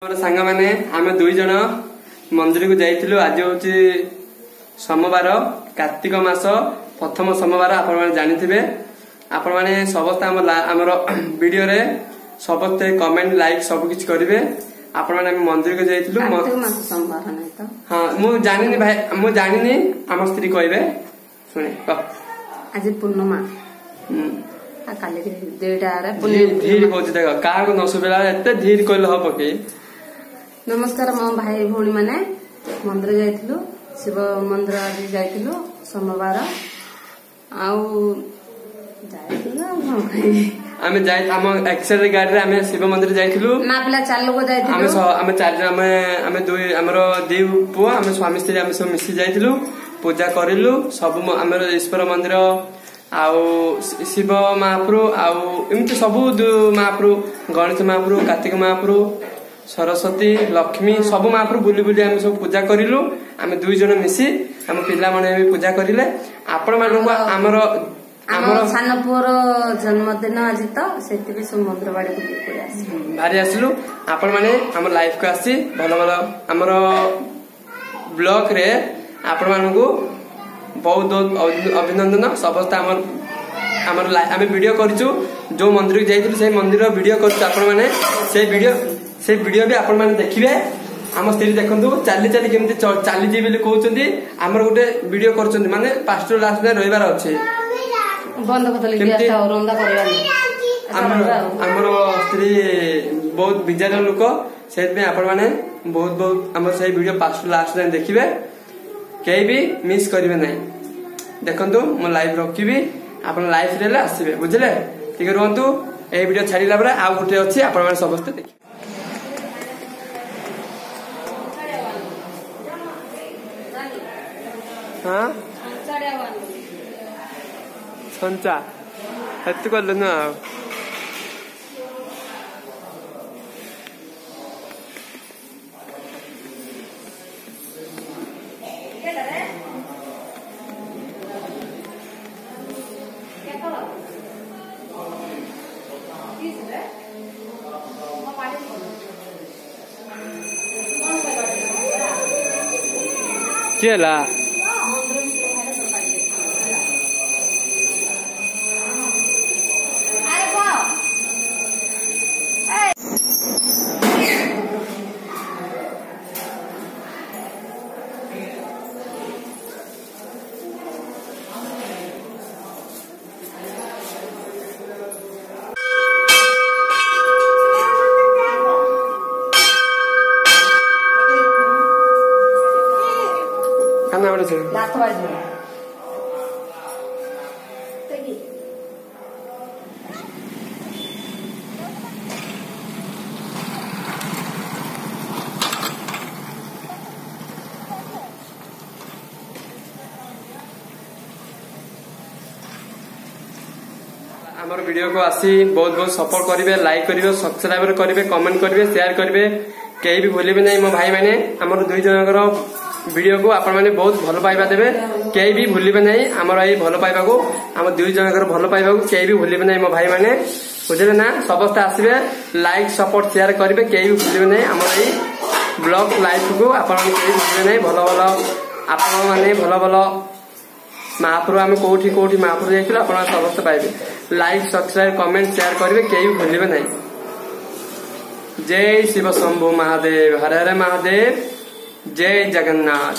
सांग मैंने आम दुई जन मंदिर को जाइलु। आज हूँ सोमवार कार्तिक मास प्रथम सोमवार। आपण जानी आपण मैंने समस्त आमर वीडियो रे समस्ते कमेंट लाइक सब किछ करेंगे। आपण मैंने मंदिर को जाइलु। हाँ मु जानी भाई मु जानी आम स्त्री कहे शुणे आज पूर्णिमा धीर कह देख क्या न सुविधा एत धीर कहले हम कि नमस्कार मो भाई भौणी माने मंदिर जाइथिलु शिव मंदिर आज जाइथिलु सोमवार आमे जाय हम एक्सेल गाड़ी रे आमे शिव मंदिर जाइथिलु ना पिला चालू को जाइथिलु आमे चार आमे दुई हमरो दी पुआ आमे स्वामी स्त्री आमे सब मिसी जाइथिलु पूजा करिलु सब हमरो ईश्वर मंदिर आउ शिव महाप्रभु आउ एमती सब महाप्रभु गणेश महाप्रभु कार्तिक महाप्रभु सरस्वती लक्ष्मी सब महाप्रभु बुली बुली आम सब पूजा करिलु। आम दुई जन मिसी आम पिला माने भी पूजा करिले। आपण मानक हमर हमर सान पुअर जन्मदिन आज तो सेति सब मंदिर बाड़ी बुली पूरा भारी आसलु। आपण माने हमर लाइफ को आसी भलो भलो हमर ब्लॉग रे आपण मानक बहुत बहुत अभिनंदन। समस्त हमर आम वीडियो करछु जो मंदिर को जाइथिलु से मंदिर रो वीडियो करछु। आपण माने से वीडियो भी आपण माने देखिबे। आम स्त्री देखंतु चाली चाली केमती चाली जी बोली कहउचंदी हमर गोटे वीडियो करचंदी माने पास्ट लास्ट डे रविवार अछि बंद कतले बियाटा रंदा करबा हमर स्त्री बहुत बिजार लोक सेत में आपण माने बहुत बहुत हमर से वीडियो पास्ट लास्ट डे देखिबे केई भी मिस करिवे नै। देखंतु मो लाइव रखिबी आपण लाइव रे आसीबे बुझले ठीक रहंतु। ए वीडियो छाड़ीला बरा आ गोटे अछि आपण माने समस्त देखि हाँ संचा हेतु कर लेना चला हमर वीडियो को आसी बहुत बहुत सपोर्ट करिवे लाइक करिवे सब्सक्राइब करिवे कमेंट करिवे शेयर करिवे केई भी भूलिबे नै। मो भाई माने हमर दुई जनकर वीडियो को आपण माने बहुत भलो पाइबा देबे केई भी भूलिबे नै। हमर एई भलो पाइबा को हम दुई जनकर भलो पाइबा को केई भी भूलिबे नै। मो भाई माने बुझले ना समस्त आसीबे लाइक सपोर्ट शेयर करिवे केई भी भूलिबे नै। हमर एई ब्लॉग लाइफ को आपण माने केई भूलिबे नै। भलो भलो आपण माने भलो भलो महाप्रभु आम कौटी कौटी महाप्रभु जाइए आप समस्त पाइबे लाइक सब्सक्राइब कमेंट शेयर करेंगे केही भूलिबे नहीं। जय शिव शंभु महादेव हरे हरे महादेव जय जगन्नाथ।